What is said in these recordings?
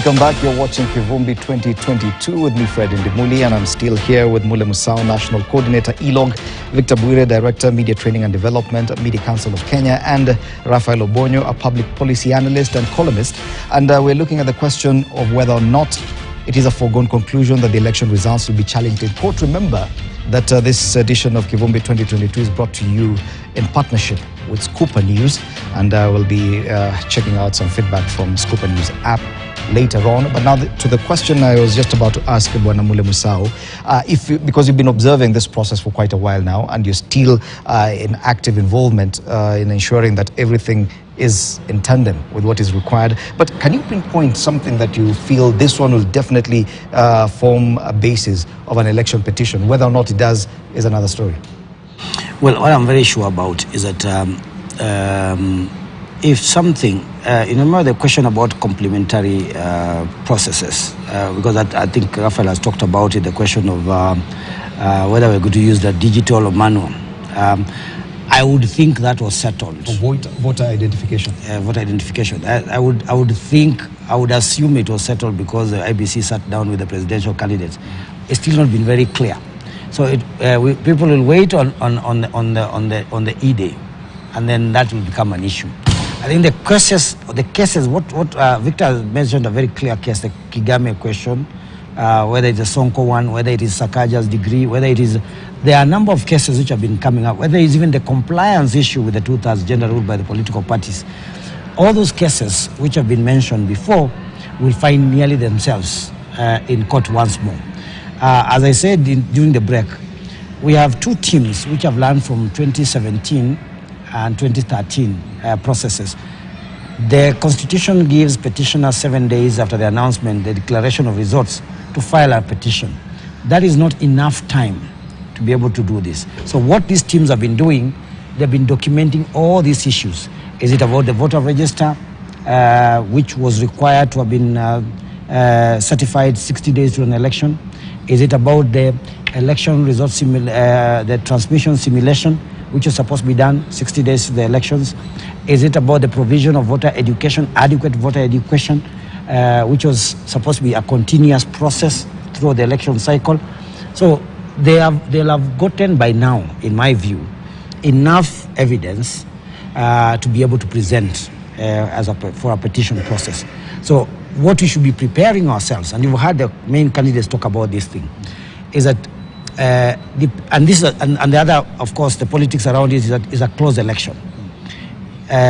Welcome back. You're watching Kivumbi 2022 with me, Fred Ndimuli, and I'm still here with Mule Musau, National Coordinator, ELOG, Victor Bwire, Director, Media Training and Development, Media Council of Kenya, and Rafael Obonyo, a public policy analyst and columnist. And we're looking at the question of whether or not it is a foregone conclusion that the election results will be challenged in court. Remember that this edition of Kivumbi 2022 is brought to you in partnership with Scooper News, and we'll be checking out some feedback from Scooper News app later on. But now to the question I was just about to ask Bwana Mule Musau, because you've been observing this process for quite a while now, and you're still in active involvement in ensuring that everything is in tandem with what is required. But can you pinpoint something that you feel this one will definitely form a basis of an election petition? Whether or not it does is another story. Well, what I'm very sure about is that if something, you remember the question about complementary processes, because I think Rafael has talked about it, the question of whether we're going to use the digital or manual. I would think that was settled. Voter identification. Voter identification. I would assume it was settled because the IBC sat down with the presidential candidates. It's still not been very clear. So people will wait on the E-Day, and then that will become an issue. I think the cases, what Victor mentioned, a very clear case, the Kigame question, whether it's a Sonko one, whether it is Sakaja's degree, whether it is, there are a number of cases which have been coming up, whether it's even the compliance issue with the 2/3 gender rule by the political parties. All those cases which have been mentioned before will find nearly themselves in court once more. As I said during the break, we have two teams which have learned from 2017 and 2013 processes. The Constitution gives petitioners 7 days after the announcement, the declaration of results, to file a petition. That is not enough time to be able to do this. So what these teams have been doing, they've been documenting all these issues. Is it about the voter register, which was required to have been certified 60 days to an election? Is it about the election results, the transmission simulation, which is supposed to be done 60 days to the elections? Is it about the provision of voter education, adequate voter education, which was supposed to be a continuous process through the election cycle? So they'll have gotten by now, in my view, enough evidence to be able to present for a petition process. So what we should be preparing ourselves, and you've heard the main candidates talk about this thing, is that and the other, of course, the politics around it is a close election.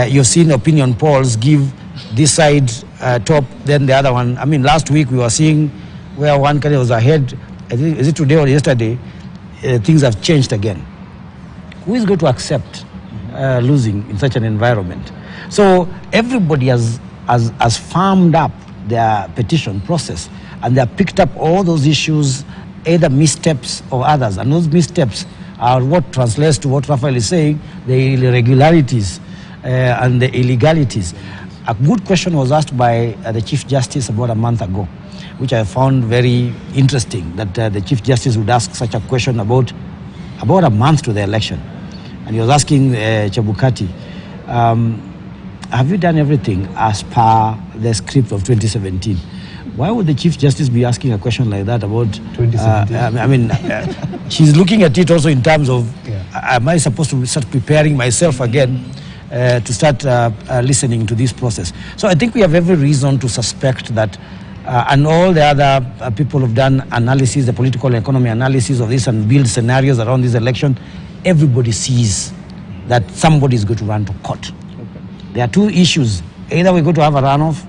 You've seen opinion polls give this side top, then the other one. I mean, last week we were seeing where one candidate was ahead. I think, is it today or yesterday? Things have changed again. Who is going to accept losing in such an environment? So everybody has farmed up their petition process, and they have picked up all those issues, either missteps or others. And those missteps are what translates to what Rafael is saying, the irregularities and the illegalities. A good question was asked by the Chief Justice about a month ago, which I found very interesting, that the Chief Justice would ask such a question about a month to the election. And he was asking Chebukati, have you done everything as per the script of 2017? Why would the Chief Justice be asking a question like that about 2017? She's looking at it also in terms of, am I supposed to start preparing myself again to start listening to this process? So I think we have every reason to suspect that, and all the other people who've done analysis, the political and economy analysis of this and build scenarios around this election, everybody sees that somebody is going to run to court. There are two issues. Either we're going to have a runoff,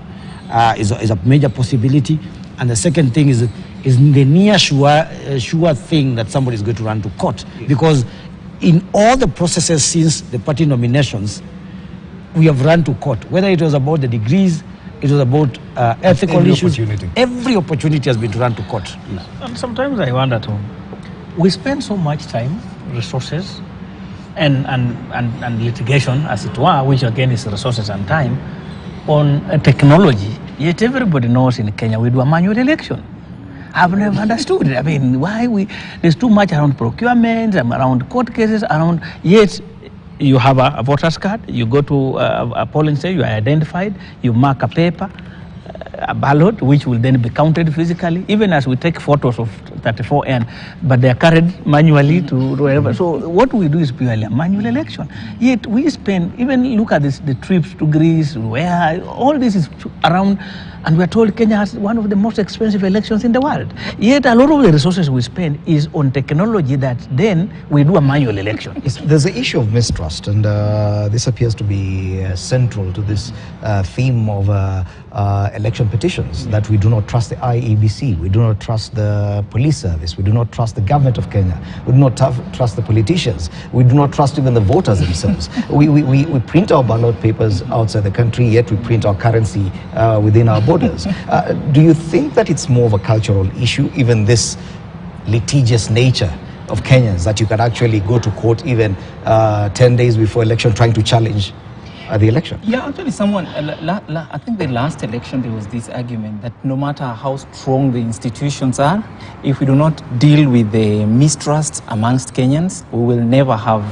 is a major possibility, and the second thing is the near sure thing that somebody is going to run to court. Because in all the processes since the party nominations, we have run to court. Whether it was about the degrees, it was about ethical issues. Every opportunity has been to run to court. And sometimes I wonder too, we spend so much time, resources, and litigation, as it were, which again is resources and time, on technology, yet everybody knows in Kenya we do a manual election. I've never understood it. I mean, there's too much around procurement, around court cases, yet you have a voter's card, you go to a polling station, you are identified, you mark a paper. a ballot, which will then be counted physically, even as we take photos of 34N, but they are carried manually to wherever. So what we do is purely a manual election. Yet we spend, even look at this, the trips to Greece, where all this is around, and we're told Kenya has one of the most expensive elections in the world. Yet a lot of the resources we spend is on technology that then we do a manual election. There's the issue of mistrust, and this appears to be central to this theme of election petitions, that we do not trust the IEBC, we do not trust the police service, we do not trust the government of Kenya, we do not trust the politicians, we do not trust even the voters themselves. we print our ballot papers outside the country, yet we print our currency within our borders. Do you think that it's more of a cultural issue, even this litigious nature of Kenyans, that you can actually go to court even 10 days before election trying to challenge the election? Yeah, actually someone, I think the last election there was this argument that no matter how strong the institutions are, if we do not deal with the mistrust amongst Kenyans, we will never have,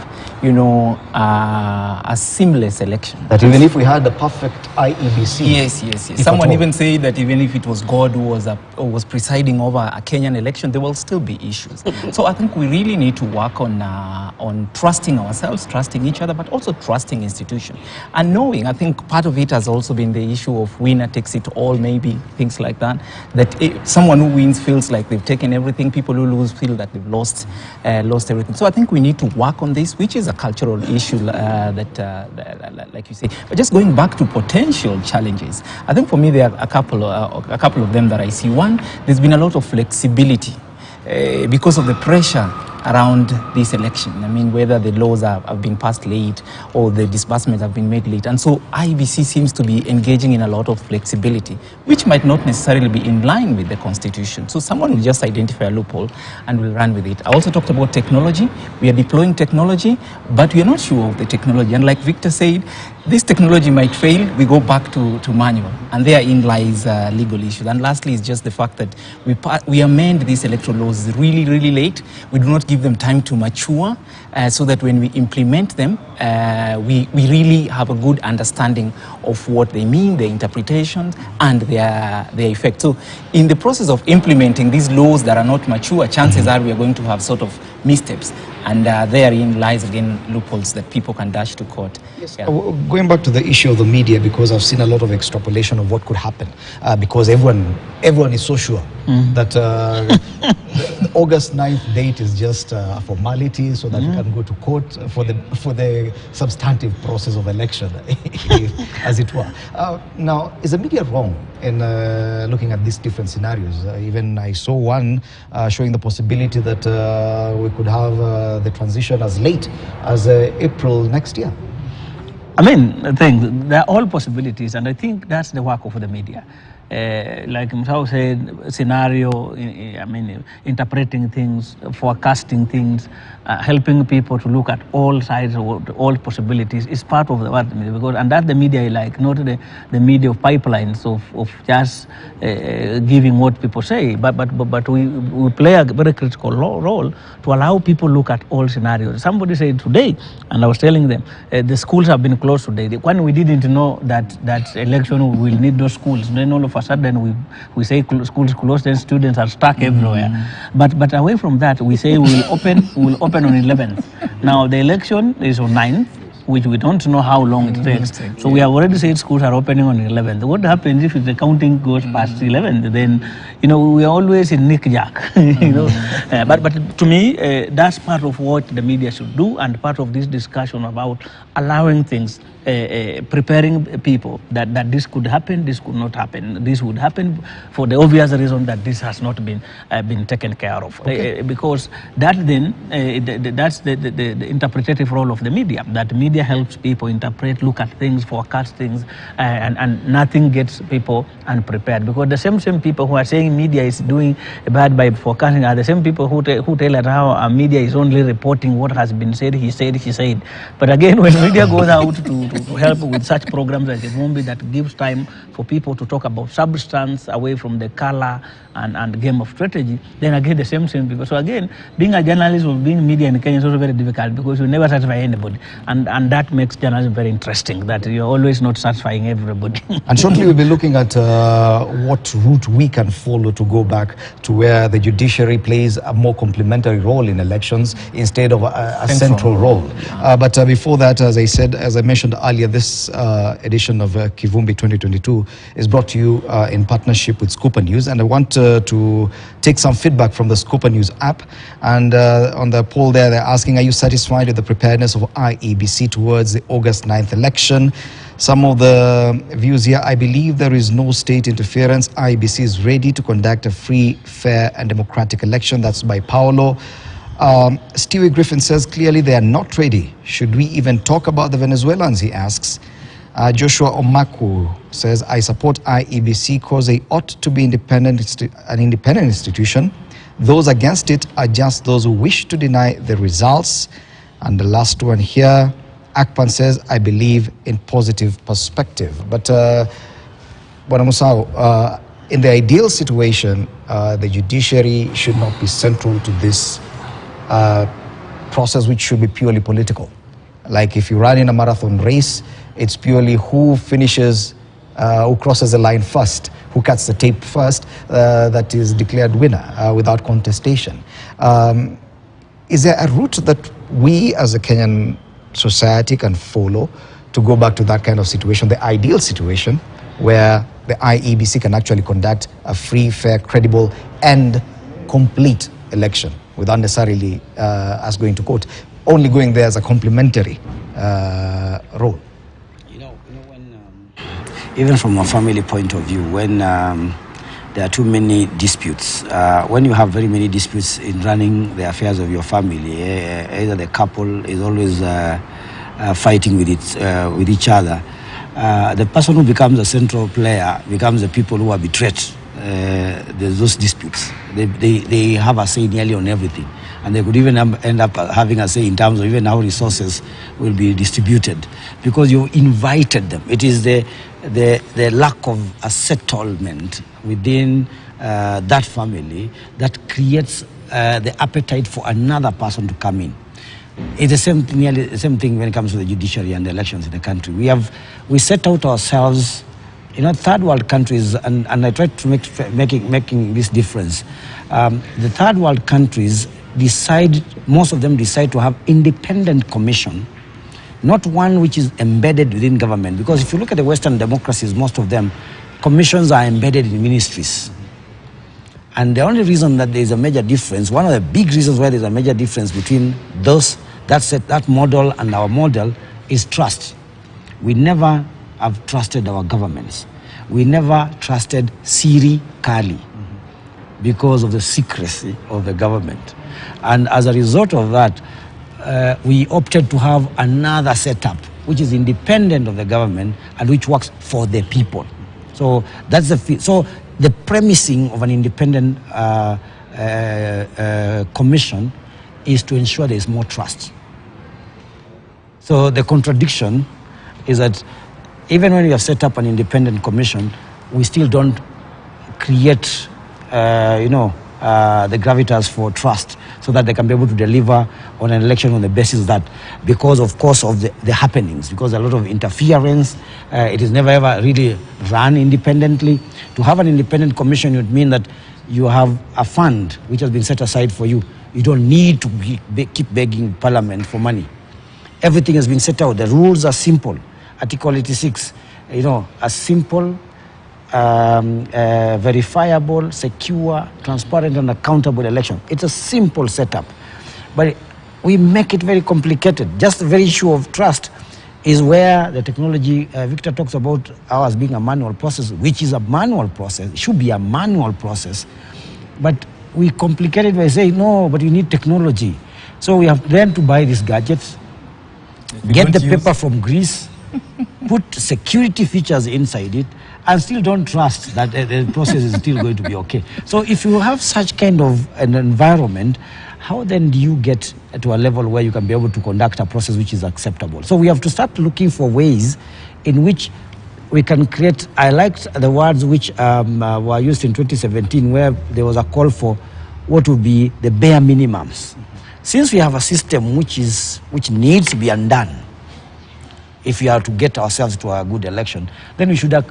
you know, a seamless election. That even if we had the perfect IEBC. Yes. Someone even said that even if it was God who was presiding over a Kenyan election, there will still be issues. So I think we really need to work on trusting ourselves, trusting each other, but also trusting institutions. And knowing, I think part of it has also been the issue of winner takes it all, maybe, things like that. That someone who wins feels like they've taken everything, people who lose feel that they've lost everything. So I think we need to work on this, which is a cultural issue like you say. But just going back to potential challenges, I think for me there are a couple of them that I see. One, there's been a lot of flexibility because of the pressure around this election. I mean, whether the laws have been passed late or the disbursements have been made late. And so IBC seems to be engaging in a lot of flexibility, which might not necessarily be in line with the Constitution. So someone will just identify a loophole and will run with it. I also talked about technology. We are deploying technology, but we are not sure of the technology. And like Victor said, this technology might fail, we go back to manual. And therein lies legal issues. And lastly is just the fact that we amend these electoral laws really, really late. We do not give them time to mature so that when we implement them, we really have a good understanding of what they mean, their interpretations, and their effect. So in the process of implementing these laws that are not mature, chances are we are going to have sort of missteps. And therein lies, again, loopholes that people can dash to court. Yes. Yeah. Going back to the issue of the media, because I've seen a lot of extrapolation of what could happen, because everyone is so sure that the August 9th date is just a formality so that you can go to court for the substantive process of election, as it were. Now, is the media wrong in looking at these different scenarios? Even I saw one showing the possibility that we could have the transition as late as April next year. I mean, I think there are all possibilities, and I think that's the work of the media. Like Msao said, scenario, I mean, interpreting things, forecasting things, helping people to look at all sides of all possibilities is part of the work, because, and that's the media like, not the media of pipelines of just giving what people say, but we play a very critical role to allow people to look at all scenarios. Somebody said today, and I was telling them, the schools have been closed today. When we didn't know that election will need those schools, then all of a sudden we say schools closed, then students are stuck everywhere. But away from that, we say we will open on 11th. Now the election is on 9th, which we don't know how long it takes. So we have already said schools are opening on 11th. What happens if the counting goes past 11th? Then, you know, we are always in knick-jack, you know. But to me, that's part of what the media should do, and part of this discussion about allowing things, preparing people that this could happen, this could not happen, this would happen, for the obvious reason that this has not been taken care of. Okay. Because that then, that's the interpretative role of the media, that media helps people interpret, look at things, forecast things, and nothing gets people unprepared. Because the same people who are saying media is doing bad by forecasting are the same people who tell us how media is only reporting what has been said, he said, she said. But again, when media goes out to help with such programs like the movie that gives time for people to talk about substance away from the color and game of strategy, then again the same people. So again, being a journalist or being media in Kenya is also very difficult, because you never satisfy anybody. And And that makes journalism very interesting, that you're always not satisfying everybody. And shortly we'll be looking at what route we can follow to go back to where the judiciary plays a more complementary role in elections instead of a central role. But before that, as I said, as I mentioned earlier, this edition of Kivumbi 2022 is brought to you in partnership with Scooper News. And I want to take some feedback from the Scooper News app. And on the poll there, they're asking, are you satisfied with the preparedness of IEBC towards the August 9th election? Some of the views here: I believe there is no state interference. IEBC is ready to conduct a free, fair and democratic election. That's by Paolo. Stewie Griffin says, clearly they are not ready. Should we even talk about the Venezuelans, he asks. Joshua Omaku says, I support IEBC because they ought to be an independent institution. Those against it are just those who wish to deny the results. And the last one here, Akpan says, I believe in positive perspective. But, Bwana Musau, in the ideal situation, the judiciary should not be central to this process, which should be purely political. Like if you run in a marathon race, it's purely who finishes, who crosses the line first, who cuts the tape first, that is declared winner without contestation. Is there a route that we as a Kenyan society can follow to go back to that kind of situation, the ideal situation, where the IEBC can actually conduct a free, fair, credible and complete election without necessarily us going to court, only going there as a complementary role? Even from a family point of view, when there are too many disputes, when you have very many disputes in running the affairs of your family, either the couple is always fighting with each other, the person who becomes a central player becomes the people who are betrayed. Those disputes, they have a say nearly on everything, and they could even end up having a say in terms of even how resources will be distributed, because you invited them. It is the lack of a settlement within that family that creates the appetite for another person to come in. It's nearly the same thing when it comes to the judiciary and the elections in the country. We set out ourselves, third world countries, and I try to making this difference. The third world countries most of them decide to have independent commission, not one which is embedded within government. Because if you look at the Western democracies, most of them, commissions are embedded in ministries. And the only reason that there is a major difference, one of the big reasons why there's a major difference between that model and our model is trust. We never have trusted our governments. We never trusted Siri Kali because of the secrecy of the government. And as a result of that, we opted to have another setup which is independent of the government and which works for the people. So that's the premising of an independent commission is to ensure there is more trust. So the contradiction is that even when we have set up an independent commission, we still don't create, the gravitas for trust so that they can be able to deliver on an election on the basis of that, because of course of the happenings, because a lot of interference, it is never ever really run independently. To have an independent commission would mean that you have a fund which has been set aside for you. You don't need to keep begging Parliament for money. Everything has been set out. The rules are simple. Article 86, a simple, verifiable, secure, transparent and accountable election. It's a simple setup. But we make it very complicated. Just the very issue of trust is where the technology, Victor talks about ours being a manual process, which is a manual process. It should be a manual process. But we complicate it by saying, no, but you need technology. So we have then to buy these gadgets, get the paper from Greece, put security features inside it, and still don't trust that the process is still going to be okay. So if you have such kind of an environment, how then do you get to a level where you can be able to conduct a process which is acceptable? So we have to start looking for ways in which we can create. I liked the words which were used in 2017, where there was a call for what would be the bare minimums. Since we have a system which needs to be undone, if we are to get ourselves to a good election, then we should at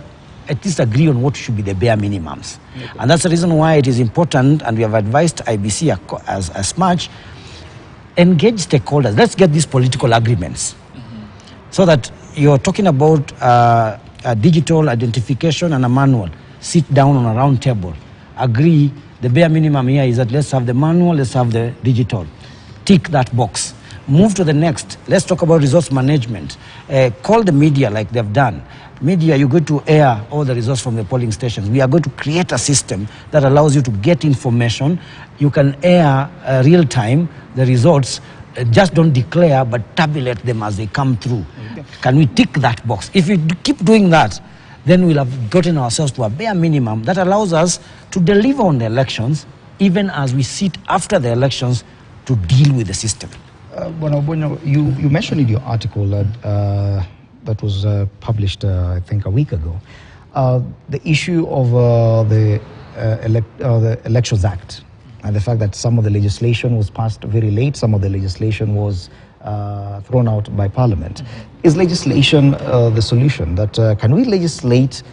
least agree on what should be the bare minimums. Okay. And that's the reason why it is important, and we have advised IBC as much, engage stakeholders. Let's get these political agreements. So that you're talking about a digital identification and a manual. Sit down on a round table. Agree. The bare minimum here is that let's have the manual, let's have the digital. Tick that box. Move to the next. Let's talk about resource management. Call the media like they've done. Media, you're going to air all the results from the polling stations. We are going to create a system that allows you to get information. You can air real time the results. Just don't declare, but tabulate them as they come through. Okay. Can we tick that box? If we keep doing that, then we'll have gotten ourselves to a bare minimum that allows us to deliver on the elections, even as we sit after the elections to deal with the system. You mentioned in your article that was published, I think, a week ago, the issue of the Elections Act and the fact that some of the legislation was passed very late, some of the legislation was thrown out by Parliament. Is legislation the solution? That can we legislate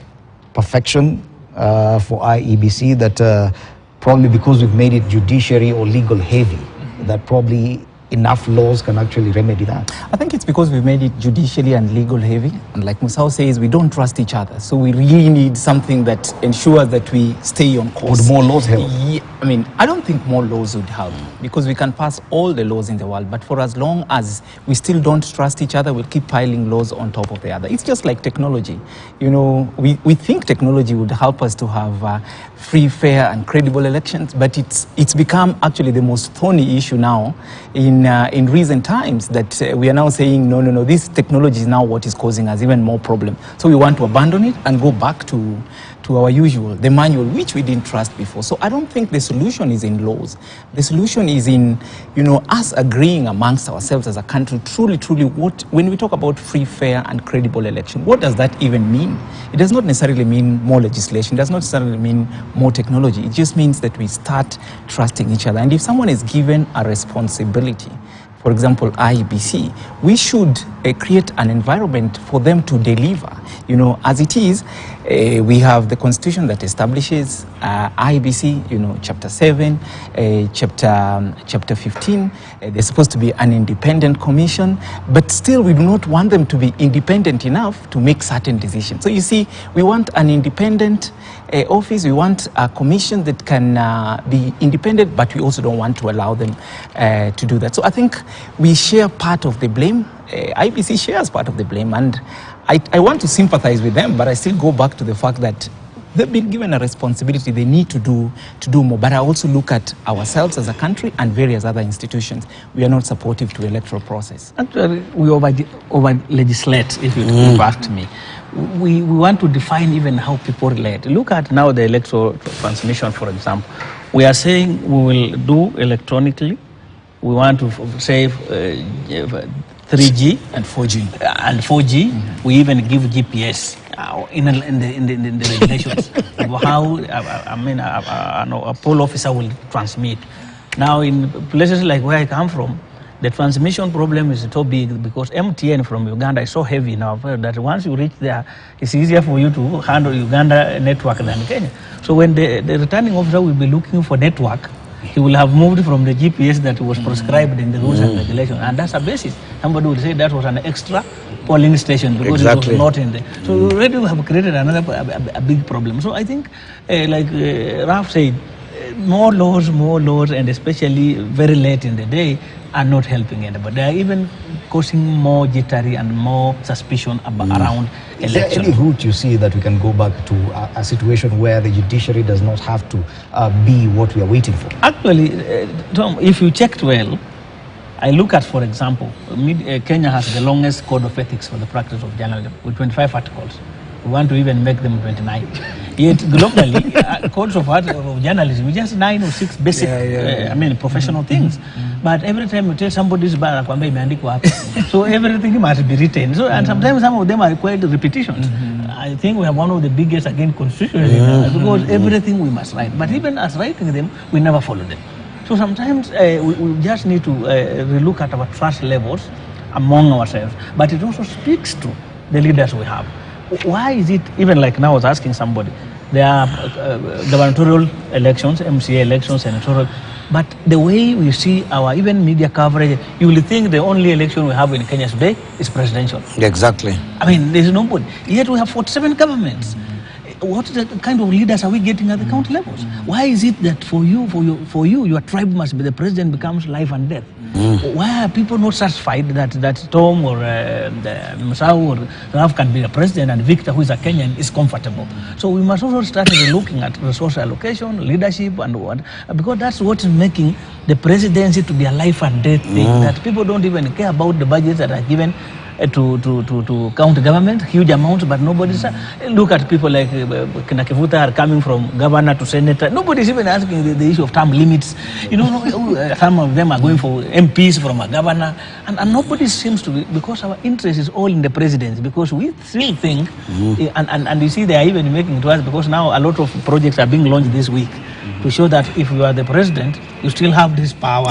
perfection for IEBC that probably because we've made it judiciary or legal heavy, that probably enough laws can actually remedy that? I think it's because we've made it judicially and legal heavy, and like Musao says, we don't trust each other, so we really need something that ensures that we stay on course. Would more laws help? Yeah, I mean, I don't think more laws would help, because we can pass all the laws in the world, but for as long as we still don't trust each other, we'll keep piling laws on top of the other. It's just like technology. You know, we think technology would help us to have free, fair and credible elections, but it's become actually the most thorny issue now in recent times, that we are now saying, no, this technology is now what is causing us even more problem. So we want to abandon it and go back to our usual, the manual, which we didn't trust before. So I don't think the solution is in laws. The solution is in, us agreeing amongst ourselves as a country, truly, when we talk about free, fair and credible election, what does that even mean? It does not necessarily mean more legislation. It does not necessarily mean more technology. It just means that we start trusting each other. And if someone is given a responsibility, for example, IEBC, we should create an environment for them to deliver. As it is, we have the constitution that establishes IEBC, chapter 7, chapter 15. There's supposed to be an independent commission, but still we do not want them to be independent enough to make certain decisions. So you see, we want an independent office, we want a commission that can be independent, but we also don't want to allow them to do that. So I think we share part of the blame. IBC shares part of the blame, and I want to sympathize with them, but I still go back to the fact that they've been given a responsibility. They need to do more. But I also look at ourselves as a country and various other institutions. We are not supportive to electoral process. Actually, we over-legislate, if you ask me. We want to define even how people relate. Look at now the electoral transmission, for example. We are saying we will do electronically. We want to save 3G and 4G. And 4G. We even give GPS in the regulations of how a poll officer will transmit. Now, in places like where I come from, the transmission problem is so big because MTN from Uganda is so heavy now that once you reach there, it's easier for you to handle Uganda network than Kenya. So when the returning officer will be looking for network, he will have moved from the GPS that was prescribed in the rules and regulations, and that's a basis. Somebody will say that was an extra polling station because it was not in there. So we already have created a big problem. So I think, like Raf said, more laws, and especially very late in the day, are not helping anybody. They are even causing more jittery and more suspicion around elections. Is there any route you see that we can go back to a situation where the judiciary does not have to be what we are waiting for? Actually, Tom, if you checked well, I look at, for example, Kenya has the longest code of ethics for the practice of journalism with 25 articles. We want to even make them 29. Yet globally, codes of journalism, just 9 or 6 basic, professional things. But every time you tell somebody so everything must be written. So, and sometimes some of them are quite repetitions. I think we have one of the biggest, constitutions because everything we must write. But even as writing them, we never follow them. So sometimes we just need to relook at our trust levels among ourselves, but it also speaks to the leaders we have. Why is it, even like now I was asking somebody, there are gubernatorial elections, MCA elections, senatorial, but the way we see our even media coverage, you will think the only election we have in Kenya today is presidential. Exactly. I mean, there's nobody. Yet we have 47 governments. What kind of leaders are we getting at the county levels? Why is it that for you, your tribe must be the president becomes life and death? Why are people not satisfied that Tom or Musau or Ralph can be the president and Victor, who is a Kenyan, is comfortable? So we must also start looking at resource allocation, leadership, and what, because that's what is making the presidency to be a life and death thing. That people don't even care about the budgets that are given to county government, huge amounts, but nobody's look at people like Kivuta are coming from governor to senator. Nobody's even asking the issue of term limits. You know, some of them are going for MPs from a governor, and nobody seems to be, because our interest is all in the presidency, because we still think, and you see they are even making it worse, because now a lot of projects are being launched this week to show that if you are the president, you still have this power.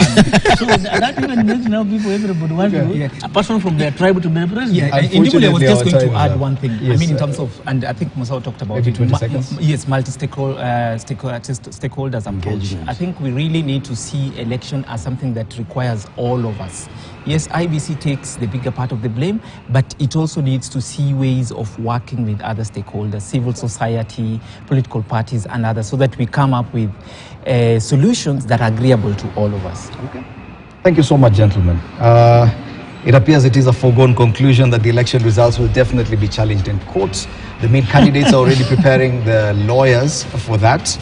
So that even makes now people, everybody wants to, a person from their tribe to be the president. Yeah, indeed, I was just going to add one thing. Yes, I mean, in terms of, and I think Musau talked about maybe it. 20 seconds. Yes, stakeholders approach. I think we really need to see election as something that requires all of us. Yes, IBC takes the bigger part of the blame, but it also needs to see ways of working with other stakeholders, civil society, political parties, and others, so that we come up with solutions that are agreeable to all of us. Okay. Thank you so much, gentlemen. It appears it is a foregone conclusion that the election results will definitely be challenged in courts. The main candidates are already preparing the lawyers for that.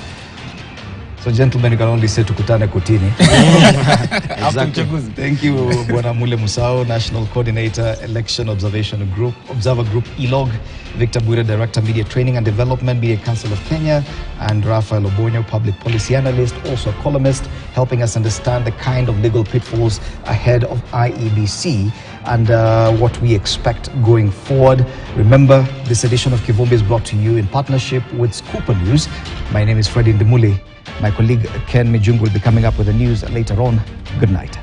So, gentlemen, you can only say tukutane kotini. Exactly. Thank you, Bwana Mule Musau, National Coordinator, Election Observer Group, ELOG, Victor Bwire, Director, Media Training and Development, Media Council of Kenya, and Raphael Obonyo, Public Policy Analyst, also a columnist, helping us understand the kind of legal pitfalls ahead of IEBC and what we expect going forward. Remember, this edition of Kivumbi is brought to you in partnership with Scooper News. My name is Freddy Ndimuli. My colleague Ken Mijungu will be coming up with the news later on. Good night.